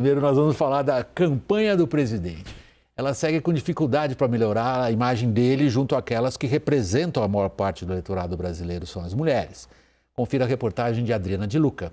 Primeiro, nós vamos falar da campanha do presidente. Ela segue com dificuldade para melhorar a imagem dele junto àquelas que representam a maior parte do eleitorado brasileiro, são as mulheres. Confira a reportagem de Adriana de Luca.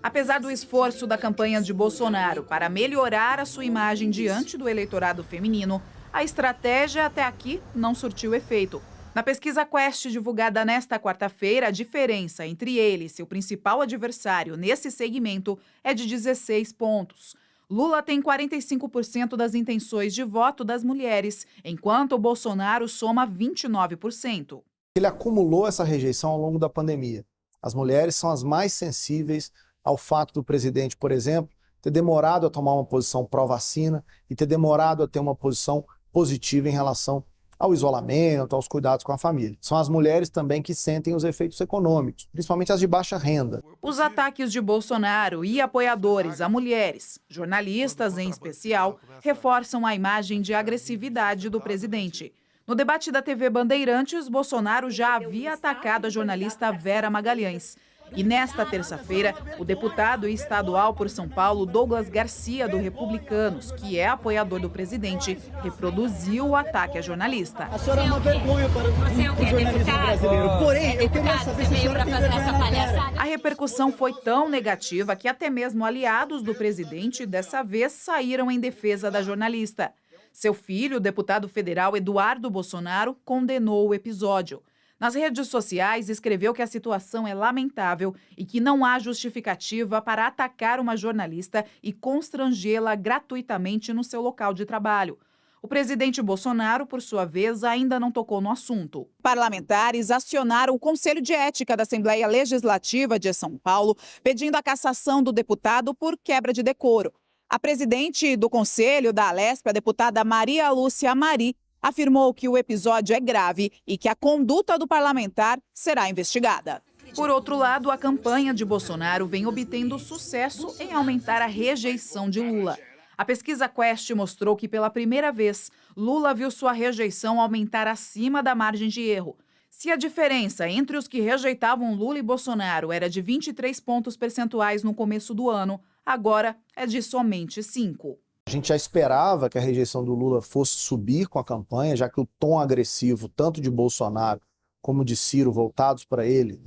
Apesar do esforço da campanha de Bolsonaro para melhorar a sua imagem diante do eleitorado feminino, a estratégia até aqui não surtiu efeito. Na pesquisa Quest divulgada nesta quarta-feira, a diferença entre ele e seu principal adversário nesse segmento é de 16 pontos. Lula tem 45% das intenções de voto das mulheres, enquanto o Bolsonaro soma 29%. Ele acumulou essa rejeição ao longo da pandemia. As mulheres são as mais sensíveis ao fato do presidente, por exemplo, ter demorado a tomar uma posição pró-vacina e ter demorado a ter uma posição positiva em relação ao isolamento, aos cuidados com a família. São as mulheres também que sentem os efeitos econômicos, principalmente as de baixa renda. Os ataques de Bolsonaro e apoiadores a mulheres, jornalistas em especial, reforçam a imagem de agressividade do presidente. No debate da TV Bandeirantes, Bolsonaro já havia atacado a jornalista Vera Magalhães. E nesta terça-feira, o deputado estadual por São Paulo, Douglas Garcia, do Republicanos, que é apoiador do presidente, reproduziu o ataque à jornalista. A senhora é uma vergonha para o jornalismo brasileiro. Porém, eu queria saber se a senhora tem vergonha na cara. A repercussão foi tão negativa que até mesmo aliados do presidente dessa vez saíram em defesa da jornalista. Seu filho, o deputado federal Eduardo Bolsonaro, condenou o episódio. Nas redes sociais, escreveu que a situação é lamentável e que não há justificativa para atacar uma jornalista e constrangê-la gratuitamente no seu local de trabalho. O presidente Bolsonaro, por sua vez, ainda não tocou no assunto. Parlamentares acionaram o Conselho de Ética da Assembleia Legislativa de São Paulo, pedindo a cassação do deputado por quebra de decoro. A presidente do Conselho da Alesp, a deputada Maria Lúcia Mari, afirmou que o episódio é grave e que a conduta do parlamentar será investigada. Por outro lado, a campanha de Bolsonaro vem obtendo sucesso em aumentar a rejeição de Lula. A pesquisa Quest mostrou que, pela primeira vez, Lula viu sua rejeição aumentar acima da margem de erro. Se a diferença entre os que rejeitavam Lula e Bolsonaro era de 23 pontos percentuais no começo do ano, agora é de somente 5. A gente já esperava que a rejeição do Lula fosse subir com a campanha, já que o tom agressivo, tanto de Bolsonaro como de Ciro, voltados para ele,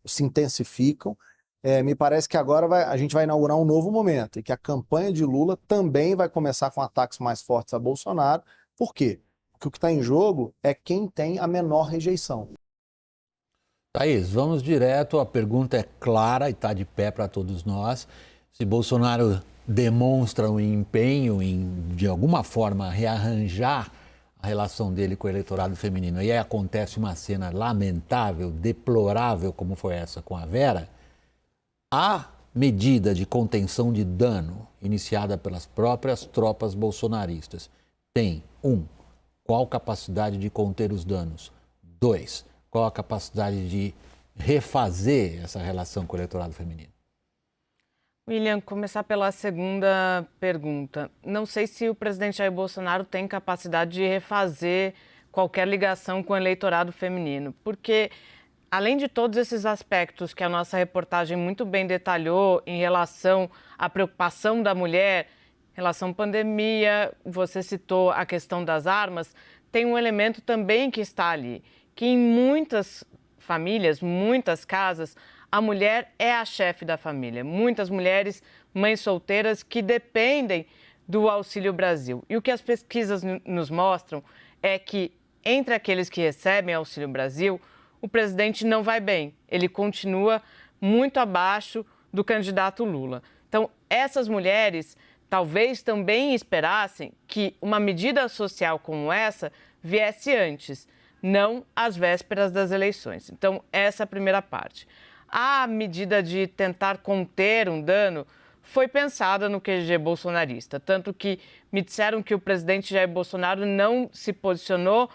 se intensificam. Me parece que agora a gente vai inaugurar um novo momento e que a campanha de Lula também vai começar com ataques mais fortes a Bolsonaro. Por quê? Porque o que está em jogo é quem tem a menor rejeição. Thaís, vamos direto. A pergunta é clara e está de pé para todos nós. Se Bolsonaro demonstra um empenho em, de alguma forma, rearranjar a relação dele com o eleitorado feminino, e aí acontece uma cena lamentável, deplorável, como foi essa com a Vera, a medida de contenção de dano iniciada pelas próprias tropas bolsonaristas tem, 1, qual capacidade de conter os danos? 2, qual a capacidade de refazer essa relação com o eleitorado feminino? William, começar pela segunda pergunta. Não sei se o presidente Jair Bolsonaro tem capacidade de refazer qualquer ligação com o eleitorado feminino, porque, além de todos esses aspectos que a nossa reportagem muito bem detalhou em relação à preocupação da mulher, em relação à pandemia, você citou a questão das armas, tem um elemento também que está ali, que em muitas famílias, muitas casas, a mulher é a chefe da família. Muitas mulheres, mães solteiras, que dependem do Auxílio Brasil. E o que as pesquisas nos mostram é que, entre aqueles que recebem Auxílio Brasil, o presidente não vai bem. Ele continua muito abaixo do candidato Lula. Então, essas mulheres talvez também esperassem que uma medida social como essa viesse antes, não às vésperas das eleições. Então, essa é a primeira parte. A medida de tentar conter um dano foi pensada no QG bolsonarista, tanto que me disseram que o presidente Jair Bolsonaro não se posicionou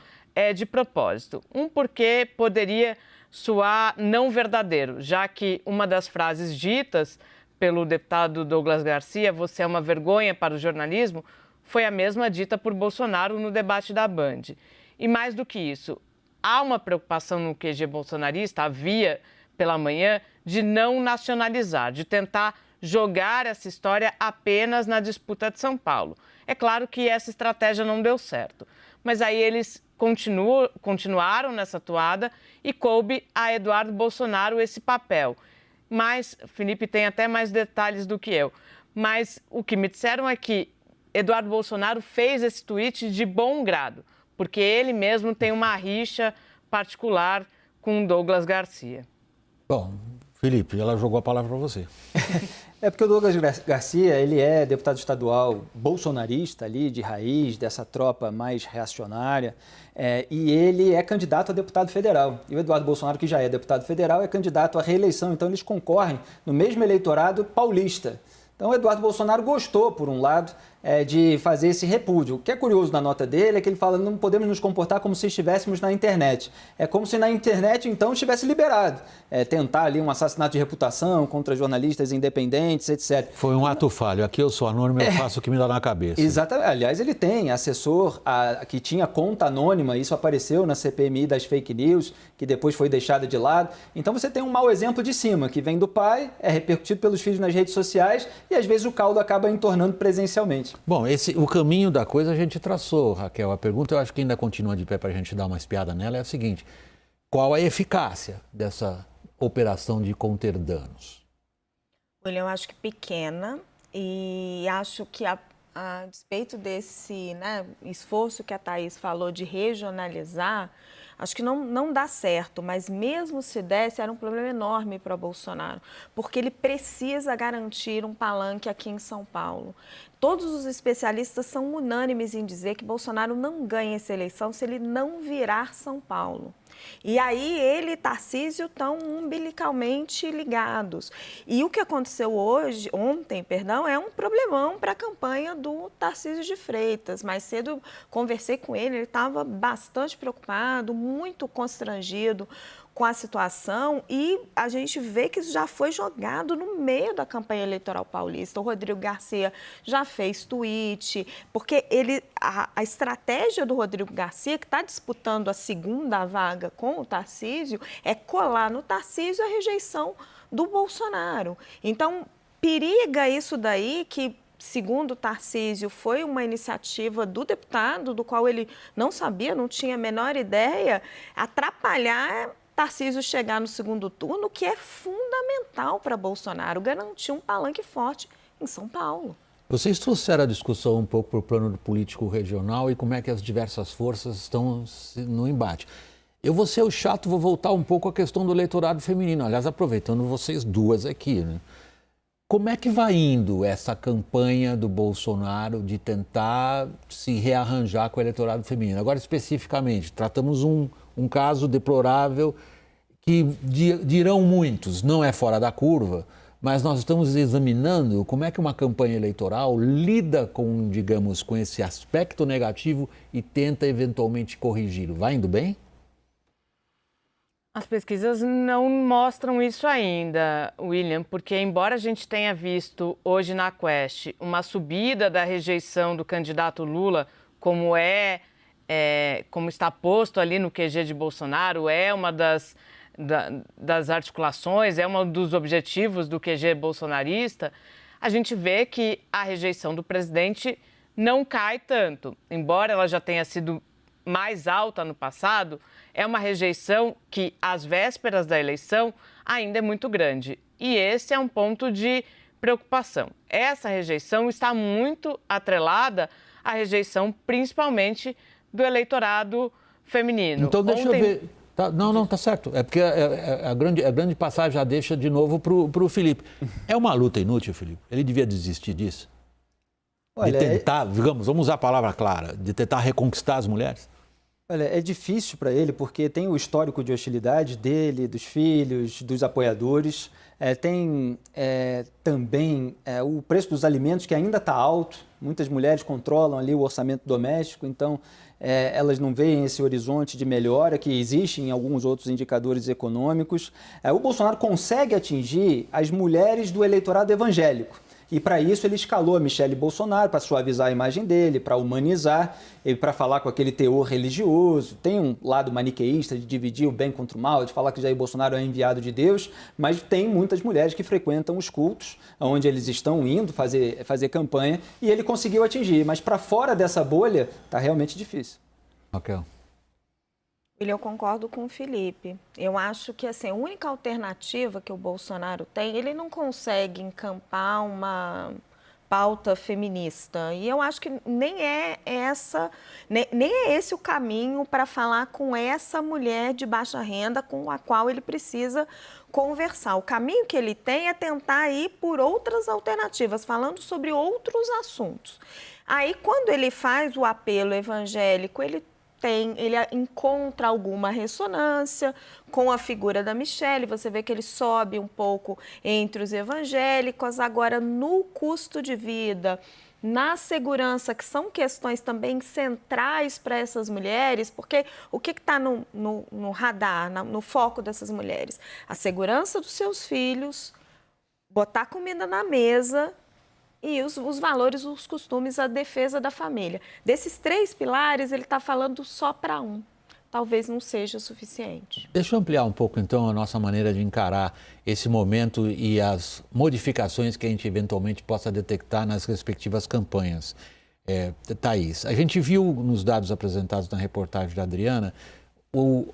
de propósito. Porque poderia soar não verdadeiro, já que uma das frases ditas pelo deputado Douglas Garcia, "você é uma vergonha para o jornalismo", foi a mesma dita por Bolsonaro no debate da Band. E mais do que isso, há uma preocupação no QG bolsonarista, havia pela manhã, de não nacionalizar, de tentar jogar essa história apenas na disputa de São Paulo. É claro que essa estratégia não deu certo, mas aí eles continuaram nessa toada e coube a Eduardo Bolsonaro esse papel. Mas, Felipe tem até mais detalhes do que eu, mas o que me disseram é que Eduardo Bolsonaro fez esse tweet de bom grado, porque ele mesmo tem uma rixa particular com Douglas Garcia. Bom, Felipe, ela jogou a palavra para você. É porque o Douglas Garcia, ele é deputado estadual bolsonarista ali, de raiz, dessa tropa mais reacionária, e ele é candidato a deputado federal. E o Eduardo Bolsonaro, que já é deputado federal, é candidato à reeleição, então eles concorrem no mesmo eleitorado paulista. Então, o Eduardo Bolsonaro gostou, por um lado, de fazer esse repúdio. O que é curioso na nota dele é que ele fala: não podemos nos comportar como se estivéssemos na internet. É como se na internet, então, estivesse liberado. Tentar ali um assassinato de reputação contra jornalistas independentes, etc. Foi um ato falho. Aqui eu sou anônimo, eu faço o que me dá na cabeça. Exatamente. Aliás, ele tem assessor que tinha conta anônima, isso apareceu na CPMI das fake news, que depois foi deixada de lado. Então, você tem um mau exemplo de cima, que vem do pai, é repercutido pelos filhos nas redes sociais e, às vezes, o caldo acaba entornando presencialmente. Bom, o caminho da coisa a gente traçou, Raquel. A pergunta, eu acho que ainda continua de pé para a gente dar uma espiada nela, é a seguinte: qual a eficácia dessa operação de conter danos? Olha, eu acho que pequena, e acho que a despeito desse esforço que a Thaís falou de regionalizar, acho que não dá certo, mas mesmo se desse, era um problema enorme para Bolsonaro, porque ele precisa garantir um palanque aqui em São Paulo. Todos os especialistas são unânimes em dizer que Bolsonaro não ganha essa eleição se ele não virar São Paulo. E aí ele e Tarcísio estão umbilicalmente ligados. E o que aconteceu ontem, é um problemão para a campanha do Tarcísio de Freitas. Mais cedo conversei com ele estava bastante preocupado, muito constrangido com a situação, e a gente vê que isso já foi jogado no meio da campanha eleitoral paulista. O Rodrigo Garcia já fez tweet, porque a estratégia do Rodrigo Garcia, que está disputando a segunda vaga com o Tarcísio, é colar no Tarcísio a rejeição do Bolsonaro. Então, periga isso daí que, segundo o Tarcísio, foi uma iniciativa do deputado, do qual ele não sabia, não tinha a menor ideia, atrapalhar Tarcísio chegar no segundo turno, que é fundamental para Bolsonaro, garantir um palanque forte em São Paulo. Vocês trouxeram a discussão um pouco para o plano do político regional e como é que as diversas forças estão no embate. Eu vou ser o chato, vou voltar um pouco à questão do eleitorado feminino, aliás, aproveitando vocês duas aqui, né? Como é que vai indo essa campanha do Bolsonaro de tentar se rearranjar com o eleitorado feminino? Agora, especificamente, tratamos um caso deplorável que dirão muitos, não é fora da curva, mas nós estamos examinando como é que uma campanha eleitoral lida com, digamos, com esse aspecto negativo e tenta eventualmente corrigi-lo. Vai indo bem? As pesquisas não mostram isso ainda, William, porque embora a gente tenha visto hoje na Quest uma subida da rejeição do candidato Lula, como está posto ali no QG de Bolsonaro, é uma das articulações, é um dos objetivos do QG bolsonarista, a gente vê que a rejeição do presidente não cai tanto, embora ela já tenha sido mais alta no passado, é uma rejeição que, às vésperas da eleição, ainda é muito grande. E esse é um ponto de preocupação. Essa rejeição está muito atrelada à rejeição, principalmente, do eleitorado feminino. Então, deixa eu ver. Tá certo. É porque a grande passagem já deixa de novo para o Felipe. É uma luta inútil, Felipe? Ele devia desistir disso? Olha, de tentar, digamos, vamos usar a palavra clara, de tentar reconquistar as mulheres? Olha, é difícil para ele porque tem o histórico de hostilidade dele, dos filhos, dos apoiadores. Tem também o preço dos alimentos que ainda está alto. Muitas mulheres controlam ali o orçamento doméstico, então elas não veem esse horizonte de melhora que existe em alguns outros indicadores econômicos. O Bolsonaro consegue atingir as mulheres do eleitorado evangélico. E para isso ele escalou a Michele Bolsonaro para suavizar a imagem dele, para humanizar, para falar com aquele teor religioso. Tem um lado maniqueísta de dividir o bem contra o mal, de falar que Jair Bolsonaro é enviado de Deus, mas tem muitas mulheres que frequentam os cultos, onde eles estão indo fazer campanha, e ele conseguiu atingir. Mas para fora dessa bolha, está realmente difícil. Raquel. Eu concordo com o Felipe. Eu acho que assim, a única alternativa que o Bolsonaro tem, ele não consegue encampar uma pauta feminista. E eu acho que nem é esse o caminho para falar com essa mulher de baixa renda com a qual ele precisa conversar. O caminho que ele tem é tentar ir por outras alternativas, falando sobre outros assuntos. Aí, quando ele faz o apelo evangélico, ele encontra alguma ressonância com a figura da Michele, você vê que ele sobe um pouco entre os evangélicos. Agora, no custo de vida, na segurança, que são questões também centrais para essas mulheres, porque o que está no radar, no foco dessas mulheres? A segurança dos seus filhos, botar comida na mesa e os valores, os costumes, a defesa da família. Desses 3 pilares, ele está falando só para um. Talvez não seja o suficiente. Deixa eu ampliar um pouco, então, a nossa maneira de encarar esse momento e as modificações que a gente eventualmente possa detectar nas respectivas campanhas. Thaís, a gente viu nos dados apresentados na reportagem da Adriana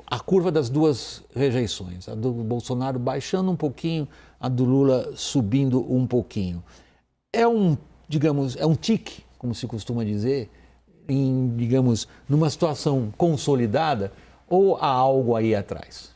a curva das duas rejeições. A do Bolsonaro baixando um pouquinho, a do Lula subindo um pouquinho. É um tique, como se costuma dizer, numa situação consolidada, ou há algo aí atrás?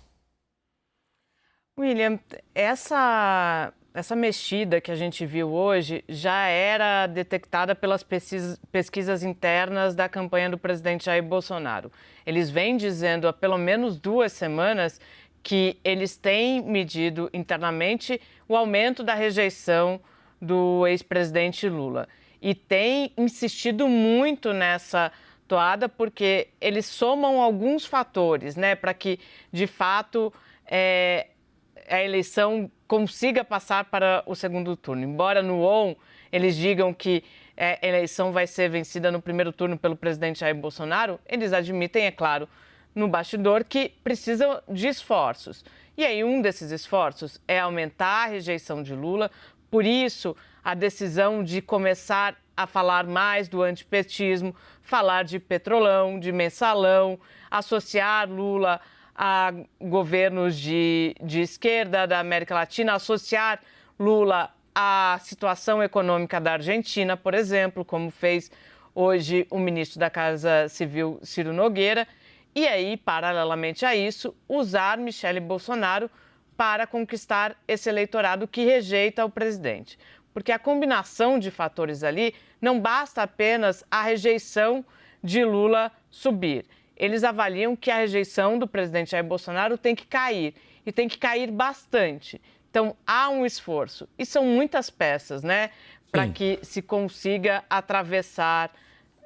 William, essa mexida que a gente viu hoje já era detectada pelas pesquisas internas da campanha do presidente Jair Bolsonaro. Eles vêm dizendo há pelo menos 2 semanas que eles têm medido internamente o aumento da rejeição do ex-presidente Lula. E tem insistido muito nessa toada porque eles somam alguns fatores, né, para que, de fato, a eleição consiga passar para o segundo turno. Embora no ON eles digam que a eleição vai ser vencida no primeiro turno pelo presidente Jair Bolsonaro, eles admitem, é claro, no bastidor, que precisam de esforços. E aí um desses esforços é aumentar a rejeição de Lula. Por isso, a decisão de começar a falar mais do antipetismo, falar de petrolão, de mensalão, associar Lula a governos de esquerda da América Latina, associar Lula à situação econômica da Argentina, por exemplo, como fez hoje o ministro da Casa Civil, Ciro Nogueira, e aí, paralelamente a isso, usar Michele Bolsonaro para conquistar esse eleitorado que rejeita o presidente. Porque a combinação de fatores ali não basta apenas a rejeição de Lula subir. Eles avaliam que a rejeição do presidente Jair Bolsonaro tem que cair, e tem que cair bastante. Então, há um esforço. E são muitas peças, né, para que se consiga atravessar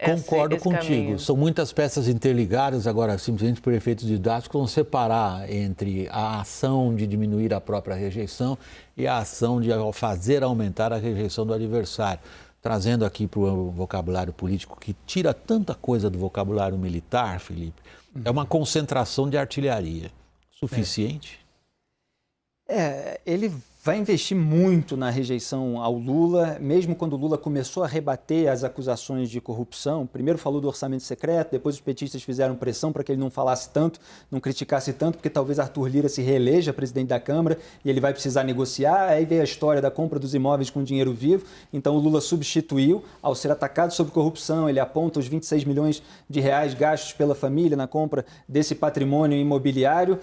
Concordo esse contigo. caminho. São muitas peças interligadas, agora, simplesmente por efeitos didáticos, vão separar entre a ação de diminuir a própria rejeição e a ação de fazer aumentar a rejeição do adversário. Trazendo aqui para o vocabulário político, que tira tanta coisa do vocabulário militar, Felipe, é uma concentração de artilharia. Suficiente? Ele vai investir muito na rejeição ao Lula, mesmo quando o Lula começou a rebater as acusações de corrupção. Primeiro falou do orçamento secreto, depois os petistas fizeram pressão para que ele não falasse tanto, não criticasse tanto, porque talvez Arthur Lira se reeleja presidente da Câmara e ele vai precisar negociar. Aí veio a história da compra dos imóveis com dinheiro vivo, então o Lula substituiu. Ao ser atacado sobre corrupção, ele aponta os 26 milhões de reais gastos pela família na compra desse patrimônio imobiliário,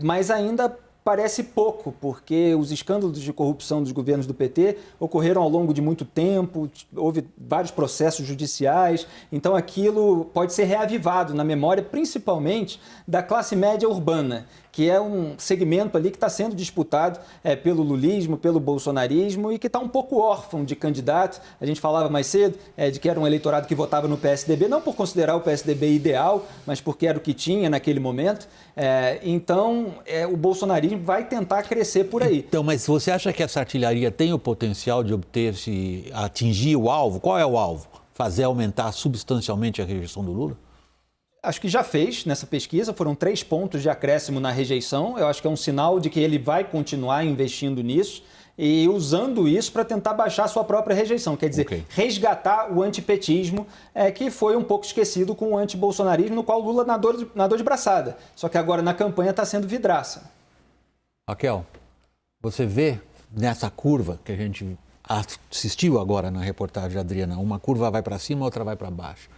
mas ainda parece pouco, porque os escândalos de corrupção dos governos do PT ocorreram ao longo de muito tempo, houve vários processos judiciais, então aquilo pode ser reavivado na memória, principalmente da classe média urbana, que é um segmento ali que está sendo disputado pelo lulismo, pelo bolsonarismo e que está um pouco órfão de candidato. A gente falava mais cedo de que era um eleitorado que votava no PSDB, não por considerar o PSDB ideal, mas porque era o que tinha naquele momento. Então, o bolsonarismo vai tentar crescer por aí. Então, mas você acha que essa artilharia tem o potencial de atingir o alvo? Qual é o alvo? Fazer aumentar substancialmente a rejeição do Lula? Acho que já fez nessa pesquisa, foram 3 pontos de acréscimo na rejeição. Eu acho que é um sinal de que ele vai continuar investindo nisso e usando isso para tentar baixar a sua própria rejeição. Quer dizer, resgatar o antipetismo, que foi um pouco esquecido com o antibolsonarismo, no qual o Lula nadou de braçada. Só que agora na campanha está sendo vidraça. Raquel, você vê nessa curva que a gente assistiu agora na reportagem da Adriana, uma curva vai para cima, outra vai para baixo.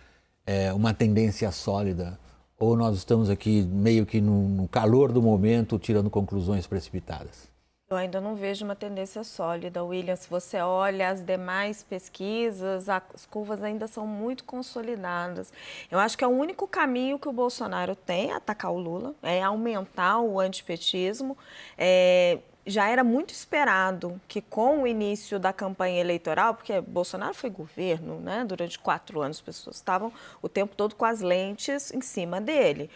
Uma tendência sólida, ou nós estamos aqui meio que no calor do momento, tirando conclusões precipitadas? Eu ainda não vejo uma tendência sólida, William. Se você olha as demais pesquisas, as curvas ainda são muito consolidadas. Eu acho que é o único caminho que o Bolsonaro tem, atacar o Lula, é aumentar o antipetismo. Já era muito esperado que com o início da campanha eleitoral, porque Bolsonaro foi governo, né? Durante 4 anos, as pessoas estavam o tempo todo com as lentes em cima dele.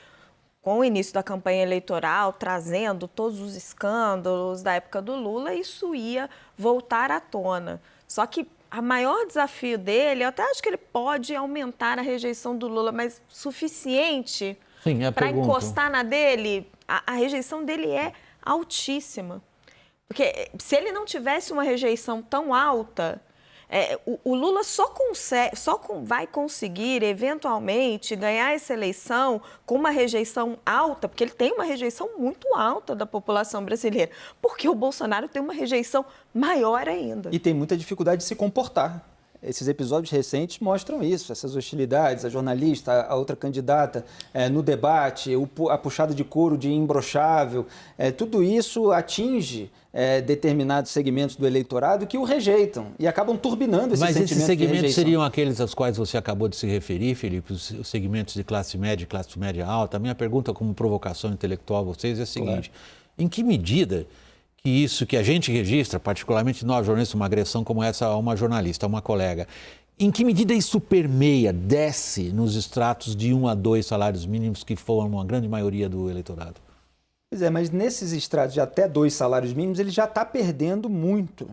Com o início da campanha eleitoral, trazendo todos os escândalos da época do Lula, isso ia voltar à tona. Só que o maior desafio dele, eu até acho que ele pode aumentar a rejeição do Lula, mas suficiente para encostar na dele, a rejeição dele é altíssima. Porque se ele não tivesse uma rejeição tão alta, o Lula só vai conseguir, eventualmente, ganhar essa eleição com uma rejeição alta, porque ele tem uma rejeição muito alta da população brasileira, porque o Bolsonaro tem uma rejeição maior ainda. E tem muita dificuldade de se comportar. Esses episódios recentes mostram isso, essas hostilidades, a jornalista, a outra candidata no debate, a puxada de couro de imbrochável, tudo isso atinge determinados segmentos do eleitorado que o rejeitam e acabam turbinando esse sentimento de rejeição. Mas esses segmentos seriam aqueles aos quais você acabou de se referir, Felipe, os segmentos de classe média alta? A minha pergunta como provocação intelectual a vocês é a seguinte, em que medida que isso que a gente registra, particularmente nós jornalistas, uma agressão como essa a uma jornalista, a uma colega, em que medida isso permeia, desce nos estratos de 1 a 2 salários mínimos que formam a grande maioria do eleitorado? Pois mas nesses estratos de até 2 salários mínimos ele já está perdendo muito.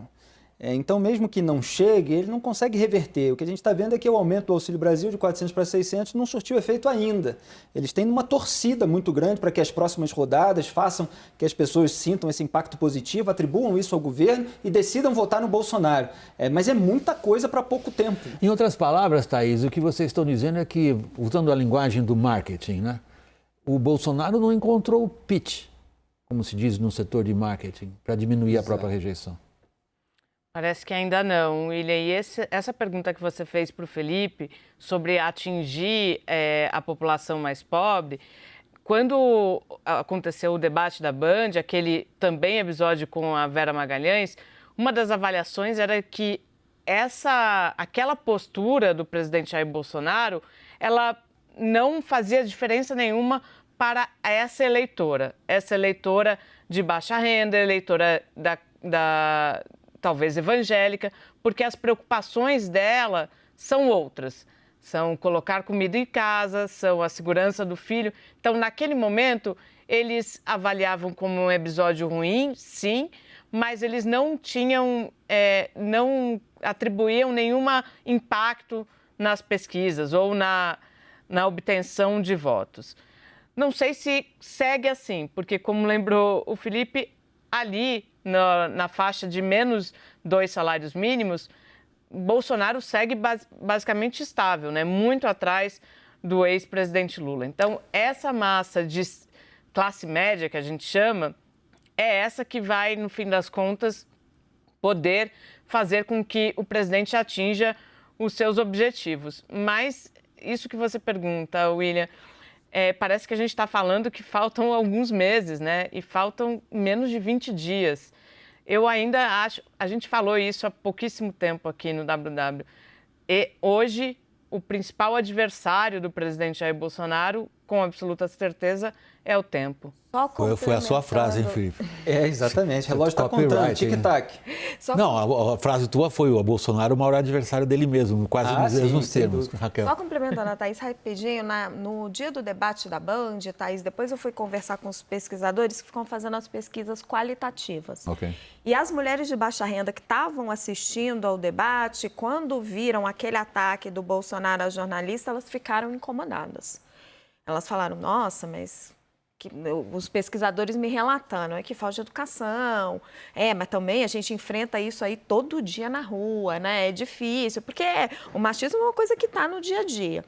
Então, mesmo que não chegue, ele não consegue reverter. O que a gente está vendo é que o aumento do Auxílio Brasil de 400 para 600 não surtiu efeito ainda. Eles têm uma torcida muito grande para que as próximas rodadas façam que as pessoas sintam esse impacto positivo, atribuam isso ao governo e decidam votar no Bolsonaro. Mas é muita coisa para pouco tempo. Em outras palavras, Thaís, o que vocês estão dizendo é que, usando a linguagem do marketing, né, o Bolsonaro não encontrou o pitch, como se diz no setor de marketing, para diminuir a própria rejeição. Parece que ainda não, William. E essa pergunta que você fez para o Felipe sobre atingir a população mais pobre, quando aconteceu o debate da Band, aquele também episódio com a Vera Magalhães, uma das avaliações era que aquela postura do presidente Jair Bolsonaro, ela não fazia diferença nenhuma para essa eleitora de baixa renda, eleitora talvez evangélica, porque as preocupações dela são outras. São colocar comida em casa, são a segurança do filho. Então, naquele momento, eles avaliavam como um episódio ruim, sim, mas eles não atribuíam nenhum impacto nas pesquisas ou na obtenção de votos. Não sei se segue assim, porque, como lembrou o Felipe, ali na faixa de menos 2 salários mínimos, Bolsonaro segue basicamente estável, né? Muito atrás do ex-presidente Lula. Então, essa massa de classe média, que a gente chama, é essa que vai, no fim das contas, poder fazer com que o presidente atinja os seus objetivos. Mas isso que você pergunta, William, parece que a gente está falando que faltam alguns meses, né? E faltam menos de 20 dias. Eu ainda acho, a gente falou isso há pouquíssimo tempo aqui no WW, e hoje o principal adversário do presidente Jair Bolsonaro com absoluta certeza, é o tempo. Foi a sua frase, hein, Felipe? Exatamente. O relógio está Copyright, contando, tic-tac. Não, a frase tua foi o Bolsonaro é o maior adversário dele mesmo, quase nos mesmos termos, Raquel. Só complementando a Thaís rapidinho, no dia do debate da Band, Thaís, depois eu fui conversar com os pesquisadores que ficam fazendo as pesquisas qualitativas. Ok. E as mulheres de baixa renda que estavam assistindo ao debate, quando viram aquele ataque do Bolsonaro à jornalista, elas ficaram incomodadas. Elas falaram, nossa, mas... os pesquisadores me relatando, que falta de educação, mas também a gente enfrenta isso aí todo dia na rua, né? É difícil, porque o machismo é uma coisa que está no dia a dia.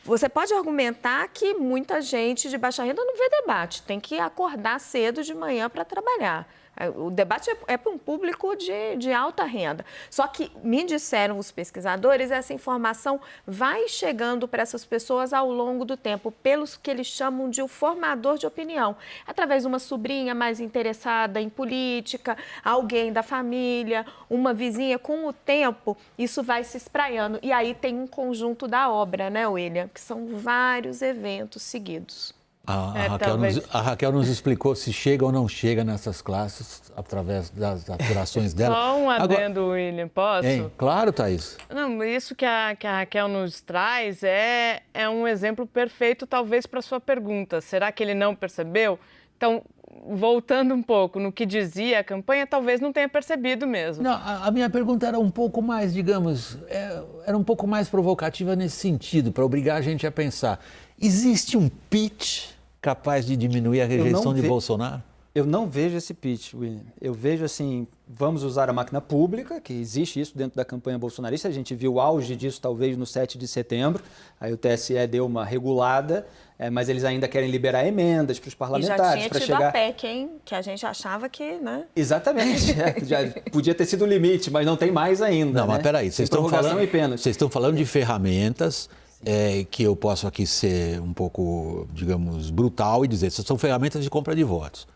Você pode argumentar que muita gente de baixa renda não vê debate, tem que acordar cedo de manhã para trabalhar. O debate é para um público de alta renda. Só que, me disseram os pesquisadores, essa informação vai chegando para essas pessoas ao longo do tempo, pelos que eles chamam de o formador de opinião. Através de uma sobrinha mais interessada em política, alguém da família, uma vizinha. Com o tempo, isso vai se espraiando. E aí tem um conjunto da obra, né, William? Que são vários eventos seguidos. A Raquel nos explicou se chega ou não chega nessas classes através das apurações dela. Só um adendo, William, posso? Claro, Thaís. Não, isso que a Raquel nos traz é um exemplo perfeito, talvez, para a sua pergunta. Será que ele não percebeu? Então, voltando um pouco no que dizia a campanha, talvez não tenha percebido mesmo. Não, a minha pergunta era um pouco mais, digamos, era um pouco mais provocativa nesse sentido, para obrigar a gente a pensar. Existe um pitch capaz de diminuir a rejeição de Bolsonaro? Eu não vejo esse pitch, William. Eu vejo assim, vamos usar a máquina pública, que existe isso dentro da campanha bolsonarista. A gente viu o auge disso talvez no 7 de setembro. Aí o TSE deu uma regulada, mas eles ainda querem liberar emendas para os parlamentares. E já tinha tido a PEC, hein? Que a gente achava que, né? Exatamente. Já podia ter sido o limite, mas não tem mais ainda. Não, mas peraí, vocês estão falando de ferramentas... que eu posso aqui ser um pouco, digamos, brutal e dizer, essas são ferramentas de compra de votos.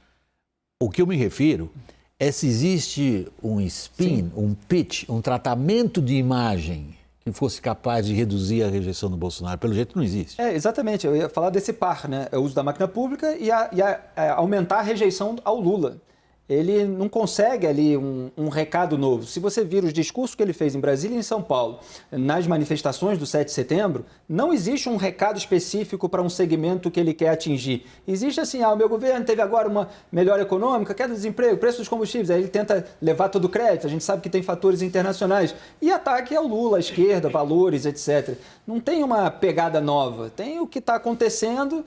O que eu me refiro é se existe um spin, um pitch, um tratamento de imagem que fosse capaz de reduzir a rejeição do Bolsonaro. Pelo jeito não existe. Exatamente, eu ia falar desse par, né? O uso da máquina pública e aumentar a rejeição ao Lula. Ele não consegue ali um recado novo. Se você vir os discursos que ele fez em Brasília e em São Paulo, nas manifestações do 7 de setembro, não existe um recado específico para um segmento que ele quer atingir. Existe assim, o meu governo teve agora uma melhora econômica, queda do desemprego, preço dos combustíveis, aí ele tenta levar todo o crédito, a gente sabe que tem fatores internacionais. E ataque ao Lula, à esquerda, valores, etc. Não tem uma pegada nova, tem o que está acontecendo,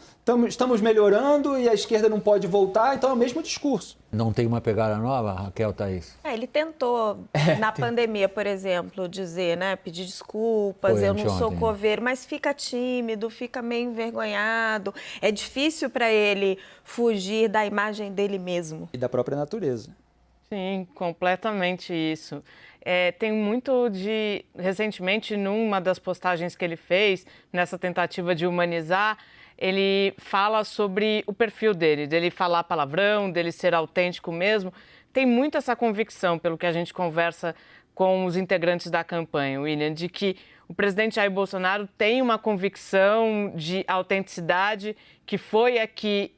estamos melhorando e a esquerda não pode voltar, então é o mesmo discurso. Não tem uma pegada nova, Raquel, Thaís? Ele tentou, na pandemia, por exemplo, dizer, né, pedir desculpas, eu não sou coveiro, mas fica tímido, fica meio envergonhado. É difícil para ele fugir da imagem dele mesmo. E da própria natureza. Sim, completamente isso. Tem muito de... Recentemente, numa das postagens que ele fez, nessa tentativa de humanizar, ele fala sobre o perfil dele falar palavrão, dele ser autêntico mesmo. Tem muito essa convicção, pelo que a gente conversa com os integrantes da campanha, William, de que o presidente Jair Bolsonaro tem uma convicção de autenticidade que foi a que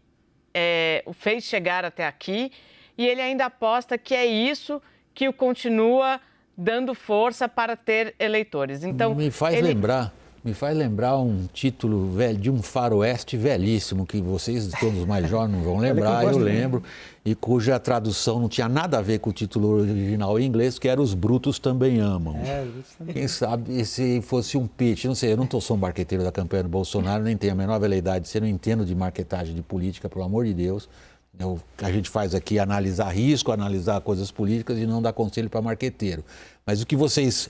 o fez chegar até aqui, e ele ainda aposta que é isso que o continua dando força para ter eleitores. Então, me faz lembrar um título velho de um faroeste velhíssimo, que vocês, todos mais jovens, não vão lembrar, eu lembro, e cuja tradução não tinha nada a ver com o título original em inglês, que era Os Brutos Também Amam. Quem sabe se fosse um pitch, não sei, eu não sou um marqueteiro da campanha do Bolsonaro, nem tenho a menor habilidade de ser, não entendo de marketagem de política, pelo amor de Deus. O que a gente faz aqui é analisar risco, analisar coisas políticas e não dar conselho para marqueteiro. Mas o que vocês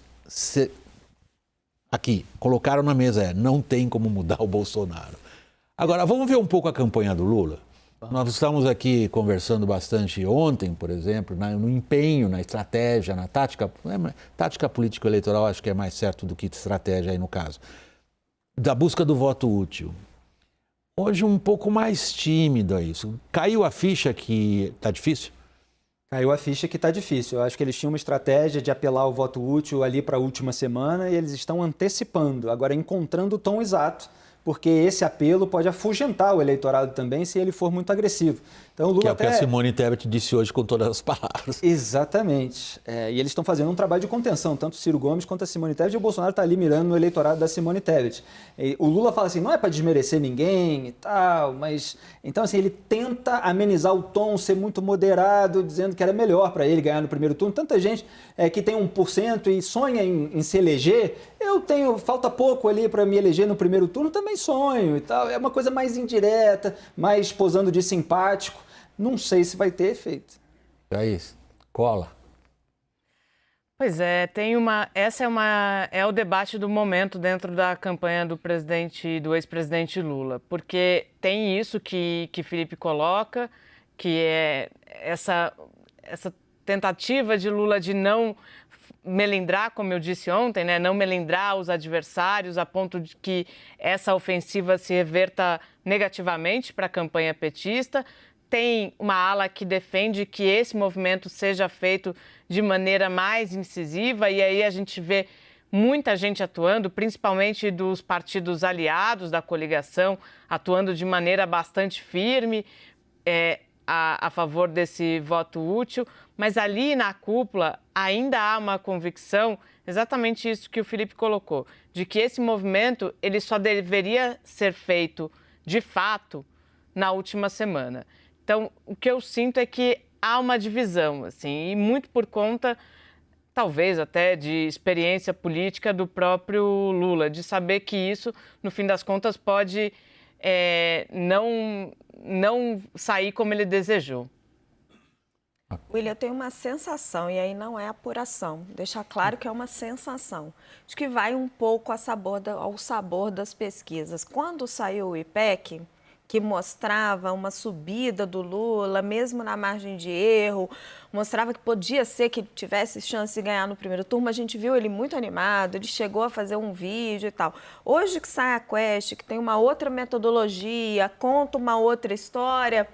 aqui colocaram na mesa não tem como mudar o Bolsonaro. Agora, vamos ver um pouco a campanha do Lula. Nós estamos aqui conversando bastante ontem, por exemplo, no empenho, na estratégia, na tática. Tática político-eleitoral acho que é mais certo do que estratégia aí no caso. Da busca do voto útil. Hoje um pouco mais tímido isso. Caiu a ficha que está difícil? Caiu a ficha que está difícil. Eu acho que eles tinham uma estratégia de apelar o voto útil ali para a última semana e eles estão antecipando, agora encontrando o tom exato porque esse apelo pode afugentar o eleitorado também se ele for muito agressivo. Então, o Lula que é o que a Simone Tebet disse hoje com todas as palavras. Exatamente. E eles estão fazendo um trabalho de contenção, tanto o Ciro Gomes quanto a Simone Tebet, e o Bolsonaro está ali mirando no eleitorado da Simone Tebet. E o Lula fala assim, não é para desmerecer ninguém e tal, mas... Então, assim, ele tenta amenizar o tom, ser muito moderado, dizendo que era melhor para ele ganhar no primeiro turno. Tanta gente que tem 1% e sonha em se eleger, falta pouco ali para me eleger no primeiro turno, também sonho e tal. É uma coisa mais indireta, mais posando de simpático. Não sei se vai ter efeito. É isso. Cola. Pois é, é o debate do momento dentro da campanha do ex-presidente Lula, porque tem isso que Felipe coloca, que é essa tentativa de Lula de não melindrar, como eu disse ontem, né, não melindrar os adversários a ponto de que essa ofensiva se reverta negativamente para a campanha petista. Tem uma ala que defende que esse movimento seja feito de maneira mais incisiva, e aí a gente vê muita gente atuando, principalmente dos partidos aliados da coligação, atuando de maneira bastante firme a favor desse voto útil, mas ali na cúpula ainda há uma convicção, exatamente isso que o Felipe colocou, de que esse movimento ele só deveria ser feito de fato na última semana. Então, o que eu sinto é que há uma divisão, assim, e muito por conta, talvez até de experiência política do próprio Lula, de saber que isso, no fim das contas, pode não sair como ele desejou. William, eu tenho uma sensação, e aí não é apuração, deixar claro que é uma sensação, de que vai um pouco ao sabor das pesquisas. Quando saiu o IPEC, que mostrava uma subida do Lula, mesmo na margem de erro, mostrava que podia ser que ele tivesse chance de ganhar no primeiro turno, a gente viu ele muito animado, ele chegou a fazer um vídeo e tal. Hoje que sai a Quest, que tem uma outra metodologia, conta uma outra história,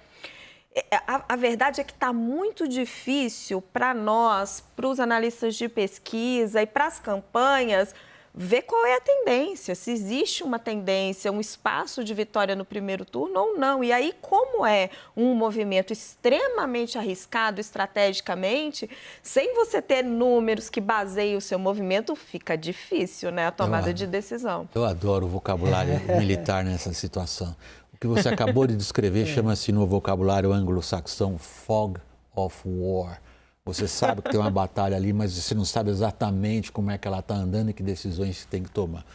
a verdade é que está muito difícil para nós, para os analistas de pesquisa e para as campanhas, ver qual é a tendência, se existe uma tendência, um espaço de vitória no primeiro turno ou não. E aí, como é um movimento extremamente arriscado estrategicamente, sem você ter números que baseiem o seu movimento, fica difícil, né, a tomada de decisão. Eu adoro o vocabulário militar nessa situação. O que você acabou de descrever chama-se no vocabulário anglo-saxão fog of war. Você sabe que tem uma batalha ali, mas você não sabe exatamente como é que ela está andando e que decisões você tem que tomar.